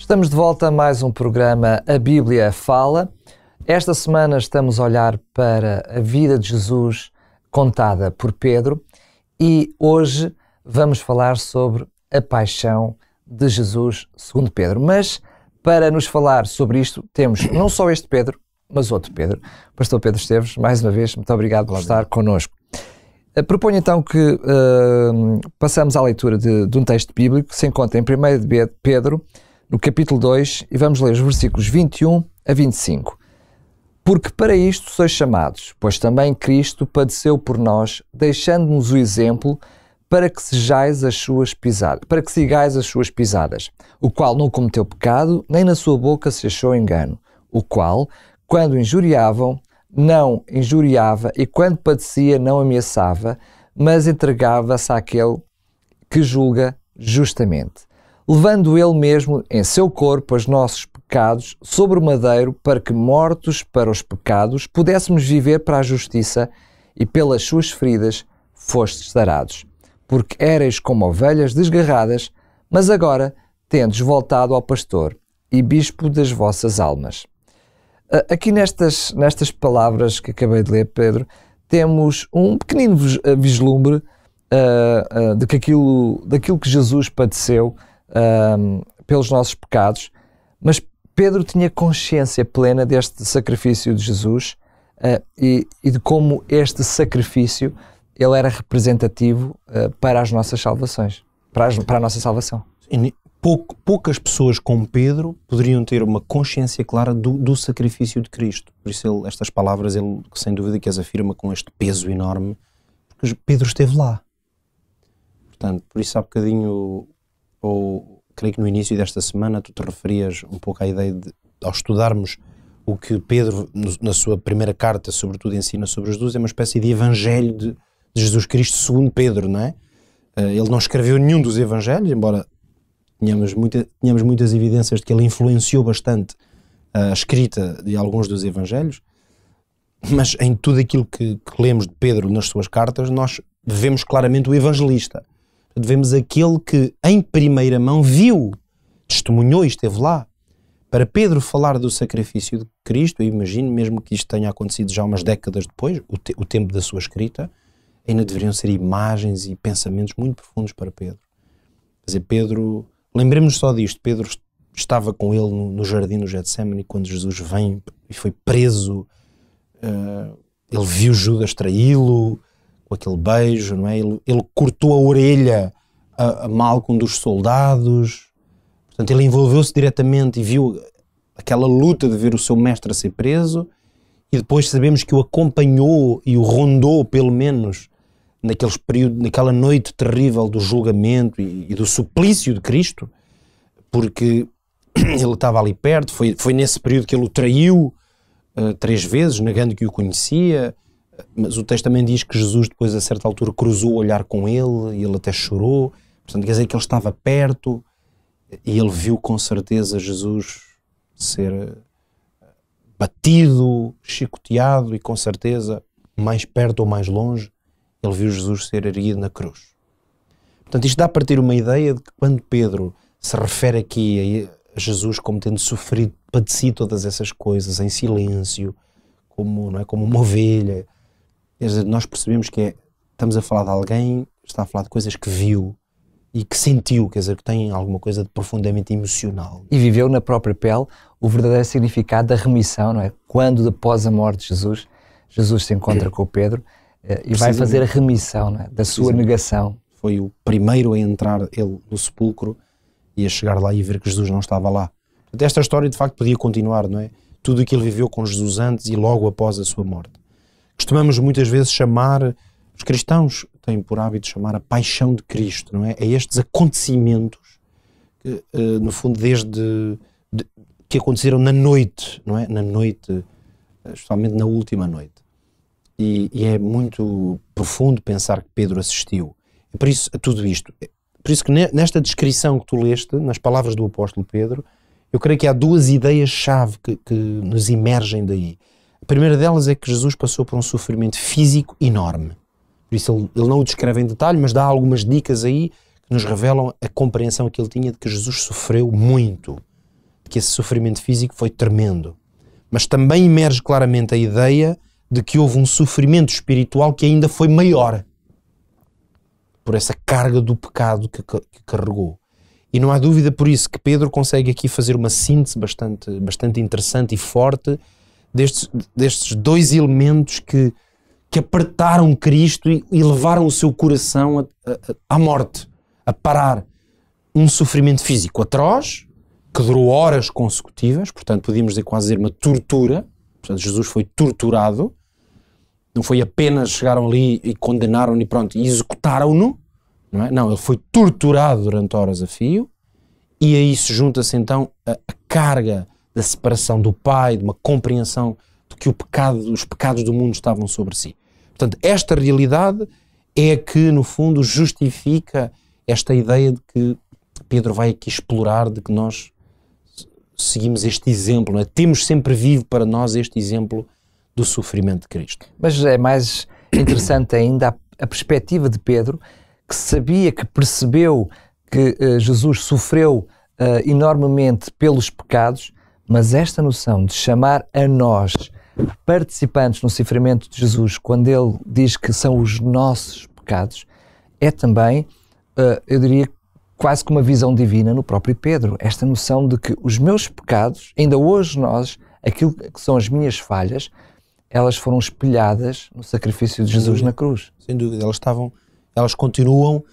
Estamos de volta a mais um programa A Bíblia Fala. Esta semana estamos a olhar para a vida de Jesus contada por Pedro e hoje vamos falar sobre a paixão de Jesus segundo Pedro. Mas para nos falar sobre isto temos não só este Pedro, mas outro Pedro, o pastor Pedro Esteves. Mais uma vez, muito obrigado por estar connosco. Proponho então que passamos à leitura de um texto bíblico que se encontra em 1 de Pedro, no capítulo 2, e vamos ler os versículos 21 a 25. Porque para isto sois chamados, pois também Cristo padeceu por nós, deixando-nos o exemplo para que sigais as suas pisadas, o qual não cometeu pecado, nem na sua boca se achou engano, o qual, quando injuriavam, não injuriava, e quando padecia, não ameaçava, mas entregava-se àquele que julga justamente, levando ele mesmo em seu corpo os nossos pecados sobre o madeiro, para que, mortos para os pecados, pudéssemos viver para a justiça, e pelas suas feridas fostes sarados. Porque éreis como ovelhas desgarradas, mas agora tendes voltado ao pastor e bispo das vossas almas. Aqui nestas palavras que acabei de ler, Pedro, temos um pequenino vislumbre daquilo que Jesus padeceu pelos nossos pecados, mas Pedro tinha consciência plena deste sacrifício de Jesus e de como este sacrifício ele era representativo para as nossas salvações, para a nossa salvação. Poucas pessoas como Pedro poderiam ter uma consciência clara do sacrifício de Cristo. Por isso estas palavras ele sem dúvida que as afirma com este peso enorme, porque Pedro esteve lá. Portanto, por isso há bocadinho, ou creio que no início desta semana tu te referias um pouco à ideia de, ao estudarmos o que Pedro na sua primeira carta sobretudo ensina sobre Jesus, é uma espécie de evangelho de Jesus Cristo segundo Pedro, não é? Ele não escreveu nenhum dos evangelhos, embora tínhamos muitas evidências de que ele influenciou bastante a escrita de alguns dos evangelhos, mas em tudo aquilo que lemos de Pedro nas suas cartas, nós vemos claramente o evangelista. Vemos aquele que em primeira mão viu, testemunhou e esteve lá. Para Pedro falar do sacrifício de Cristo, eu imagino, mesmo que isto tenha acontecido já umas décadas depois, o tempo da sua escrita, ainda deveriam ser imagens e pensamentos muito profundos para Pedro. Quer dizer, Pedro, lembremos-nos só disto, Pedro estava com ele no jardim do Getsémani quando Jesus vem e foi preso, ele viu Judas traí-lo com aquele beijo, não é? Ele cortou a orelha a Malco, um dos soldados, portanto ele envolveu-se diretamente e viu aquela luta de ver o seu mestre a ser preso, e depois sabemos que o acompanhou e o rondou pelo menos naquela noite terrível do julgamento e do suplício de Cristo, porque ele estava ali perto, foi nesse período que ele o traiu 3 vezes, negando que o conhecia, mas o texto também diz que Jesus depois a certa altura cruzou o olhar com ele e ele até chorou, portanto quer dizer que ele estava perto e ele viu com certeza Jesus ser batido, chicoteado e com certeza mais perto ou mais longe ele viu Jesus ser erguido na cruz. Portanto, isto dá para ter uma ideia de que quando Pedro se refere aqui a Jesus como tendo sofrido, padecido todas essas coisas em silêncio, não é, como uma ovelha, quer dizer, nós percebemos que estamos a falar de alguém, está a falar de coisas que viu e que sentiu, quer dizer, que tem alguma coisa de profundamente emocional. E viveu na própria pele o verdadeiro significado da remissão, não é? Quando, após a morte de Jesus, Jesus se encontra com o Pedro e vai fazer a remissão, não é? Da sua negação. Foi o primeiro a entrar ele no sepulcro e a chegar lá e ver que Jesus não estava lá. Portanto, esta história de facto podia continuar, não é? Tudo o que ele viveu com Jesus antes e logo após a sua morte. Costumamos muitas vezes chamar, os cristãos têm por hábito chamar a paixão de Cristo, não é? A estes acontecimentos que, no fundo, que aconteceram na noite, não é? Na noite, especialmente na última noite. E é muito profundo pensar que Pedro assistiu. E por isso, a tudo isto. Por isso que nesta descrição que tu leste, nas palavras do apóstolo Pedro, eu creio que há 2 ideias-chave que nos emergem daí. A primeira delas é que Jesus passou por um sofrimento físico enorme. Por isso ele não o descreve em detalhe, mas dá algumas dicas aí que nos revelam a compreensão que ele tinha de que Jesus sofreu muito. que esse sofrimento físico foi tremendo. Mas também emerge claramente a ideia de que houve um sofrimento espiritual que ainda foi maior, por essa carga do pecado que carregou. E não há dúvida por isso que Pedro consegue aqui fazer uma síntese bastante interessante e forte destes dois elementos que apertaram Cristo e levaram o seu coração à morte, a parar. Um sofrimento físico atroz, que durou horas consecutivas, portanto podíamos quase dizer uma tortura. Portanto, Jesus foi torturado, não foi apenas chegaram ali e condenaram-no e pronto, e executaram-no, não é? Não, ele foi torturado durante horas a fio, e a isso junta-se então a carga da separação do Pai, de uma compreensão de que os pecados do mundo estavam sobre si. Portanto, esta realidade é que, no fundo, justifica esta ideia de que Pedro vai aqui explorar, de que nós seguimos este exemplo, não é? Temos sempre vivo para nós este exemplo do sofrimento de Cristo. Mas é mais interessante ainda a perspectiva de Pedro, que sabia, que percebeu que Jesus sofreu enormemente pelos pecados, mas esta noção de chamar a nós participantes no sofrimento de Jesus, quando ele diz que são os nossos pecados, é também, eu diria, quase que uma visão divina no próprio Pedro. Esta noção de que os meus pecados, ainda hoje nós, aquilo que são as minhas falhas, elas foram espelhadas no sacrifício de Jesus na cruz. Sem dúvida, elas continuam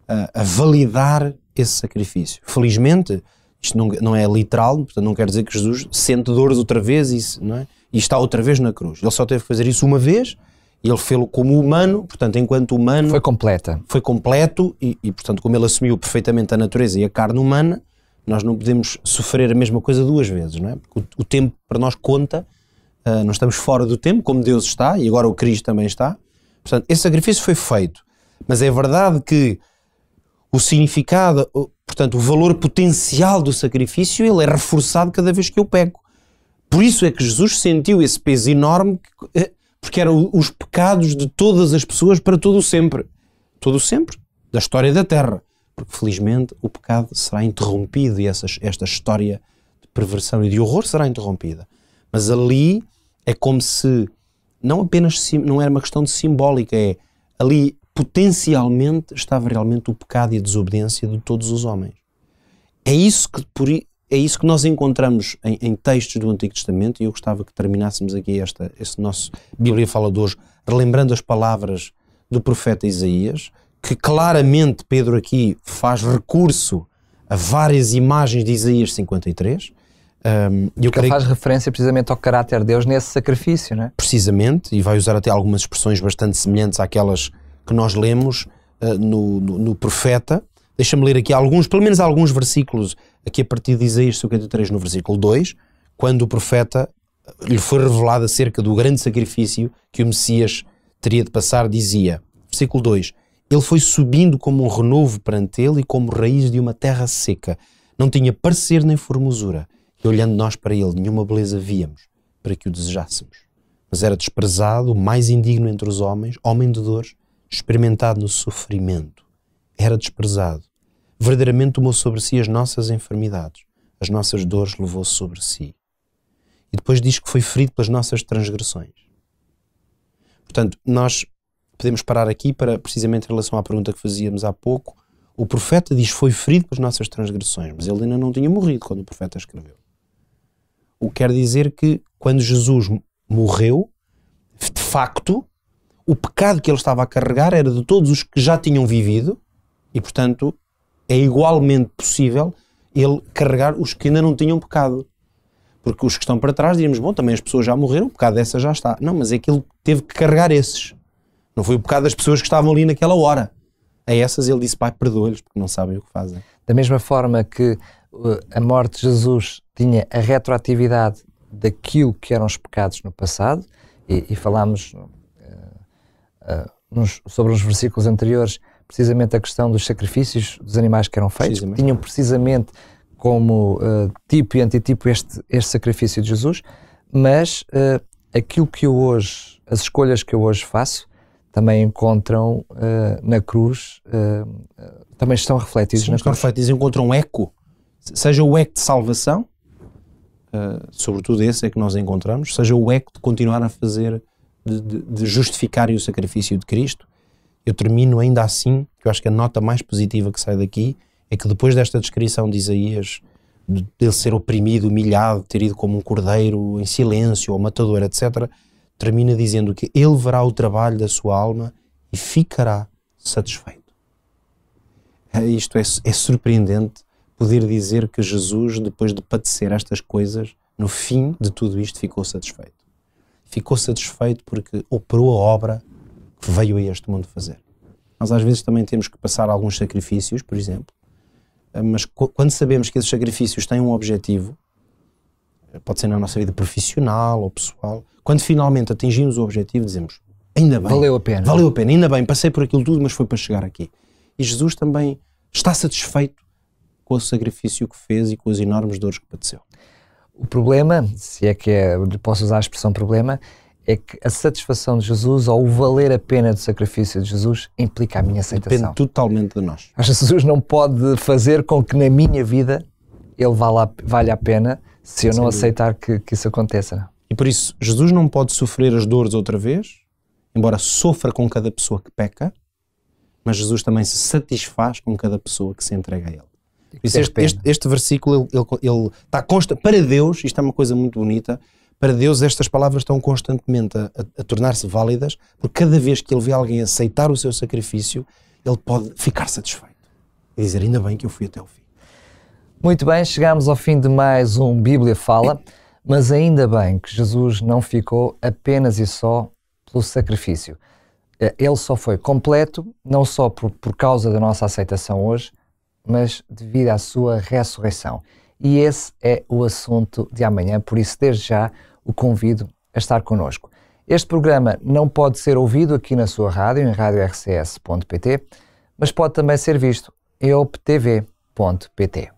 a validar esse sacrifício. Felizmente, isto não é literal, portanto não quer dizer que Jesus sente dores outra vez não é? E está outra vez na cruz. Ele só teve que fazer isso uma vez, e ele fez-lo como humano, portanto, enquanto humano... Foi completa. Foi completo, e portanto, como ele assumiu perfeitamente a natureza e a carne humana, nós não podemos sofrer a mesma coisa duas vezes, não é? Porque o tempo para nós conta, nós estamos fora do tempo, como Deus está, e agora o Cristo também está. Portanto, esse sacrifício foi feito. Mas é verdade que o significado, portanto, o valor potencial do sacrifício, ele é reforçado cada vez que eu peco. Por isso é que Jesus sentiu esse peso enorme, porque eram os pecados de todas as pessoas para todo o sempre. Todo o sempre da história da Terra. Porque, felizmente, o pecado será interrompido e esta história de perversão e de horror será interrompida. Mas ali é como se, não era uma questão de simbólica, ali potencialmente estava realmente o pecado e a desobediência de todos os homens. É isso que nós encontramos em textos do Antigo Testamento, e eu gostava que terminássemos aqui esse nosso Bíblia Fala de hoje, relembrando as palavras do profeta Isaías, que claramente Pedro aqui faz recurso a várias imagens de Isaías 53. Ele faz referência precisamente ao caráter de Deus nesse sacrifício, não é? Precisamente, e vai usar até algumas expressões bastante semelhantes àquelas que nós lemos no profeta. Deixa-me ler aqui pelo menos alguns versículos, aqui a partir de Isaías 53, no versículo 2, quando o profeta lhe foi revelado acerca do grande sacrifício que o Messias teria de passar, dizia, versículo 2, ele foi subindo como um renovo perante ele e como raiz de uma terra seca. Não tinha parecer nem formosura, e olhando nós para ele, nenhuma beleza víamos para que o desejássemos. Mas era desprezado, o mais indigno entre os homens, homem de dores, experimentado no sofrimento. Era desprezado. Verdadeiramente tomou sobre si as nossas enfermidades. As nossas dores levou sobre si. E depois diz que foi ferido pelas nossas transgressões. Portanto, nós podemos parar aqui para, precisamente em relação à pergunta que fazíamos há pouco, o profeta diz que foi ferido pelas nossas transgressões, mas ele ainda não tinha morrido quando o profeta escreveu. O que quer dizer que quando Jesus morreu, de facto, o pecado que ele estava a carregar era de todos os que já tinham vivido e, portanto, é igualmente possível ele carregar os que ainda não tinham pecado. Porque os que estão para trás diríamos, bom, também as pessoas já morreram, o pecado dessa já está. Não, mas é que ele teve que carregar esses. Não foi o pecado das pessoas que estavam ali naquela hora. A essas ele disse, Pai, perdoa-lhes, porque não sabem o que fazem. Da mesma forma que a morte de Jesus tinha a retroatividade daquilo que eram os pecados no passado, e falámos sobre os versículos anteriores, precisamente a questão dos sacrifícios dos animais que eram feitos, que tinham precisamente como tipo e antitipo este sacrifício de Jesus, mas aquilo que eu hoje, as escolhas que eu hoje faço, também encontram na cruz, também estão refletidos na cruz. Estão refletidos, encontram um eco, seja o eco de salvação, sobretudo esse é que nós encontramos, seja o eco de continuar a fazer, de justificar o sacrifício de Cristo. Eu termino ainda assim, que eu acho que a nota mais positiva que sai daqui é que depois desta descrição de Isaías, de ele ser oprimido, humilhado, ter ido como um cordeiro em silêncio, ou matador, etc., termina dizendo que ele verá o trabalho da sua alma e ficará satisfeito. Isto é surpreendente, poder dizer que Jesus, depois de padecer estas coisas, no fim de tudo isto ficou satisfeito. Ficou satisfeito porque operou a obra que veio a este mundo fazer. Nós às vezes também temos que passar alguns sacrifícios, por exemplo, mas quando sabemos que esses sacrifícios têm um objetivo, pode ser na nossa vida profissional ou pessoal, quando finalmente atingimos o objetivo, dizemos, ainda bem. Valeu a pena. Valeu a pena, ainda bem, passei por aquilo tudo, mas foi para chegar aqui. E Jesus também está satisfeito com o sacrifício que fez e com as enormes dores que padeceu. O problema, se é que posso usar a expressão problema, é que a satisfação de Jesus ou o valer a pena do sacrifício de Jesus implica a minha aceitação. Depende totalmente de nós. Jesus não pode fazer com que na minha vida ele valha a pena se eu não aceitar que isso aconteça. E por isso, Jesus não pode sofrer as dores outra vez, embora sofra com cada pessoa que peca, mas Jesus também se satisfaz com cada pessoa que se entrega a Ele. Por isso este versículo, ele está constante. Para Deus, isto é uma coisa muito bonita, para Deus estas palavras estão constantemente a tornar-se válidas, porque cada vez que Ele vê alguém aceitar o seu sacrifício, Ele pode ficar satisfeito e dizer, ainda bem que eu fui até o fim. Muito bem, chegamos ao fim de mais um Bíblia Fala, mas ainda bem que Jesus não ficou apenas e só pelo sacrifício. Ele só foi completo, não só por causa da nossa aceitação hoje, mas devido à sua ressurreição. E esse é o assunto de amanhã, por isso desde já o convido a estar connosco. Este programa não pode ser ouvido aqui na sua rádio, em radiorcs.pt, mas pode também ser visto em optv.pt.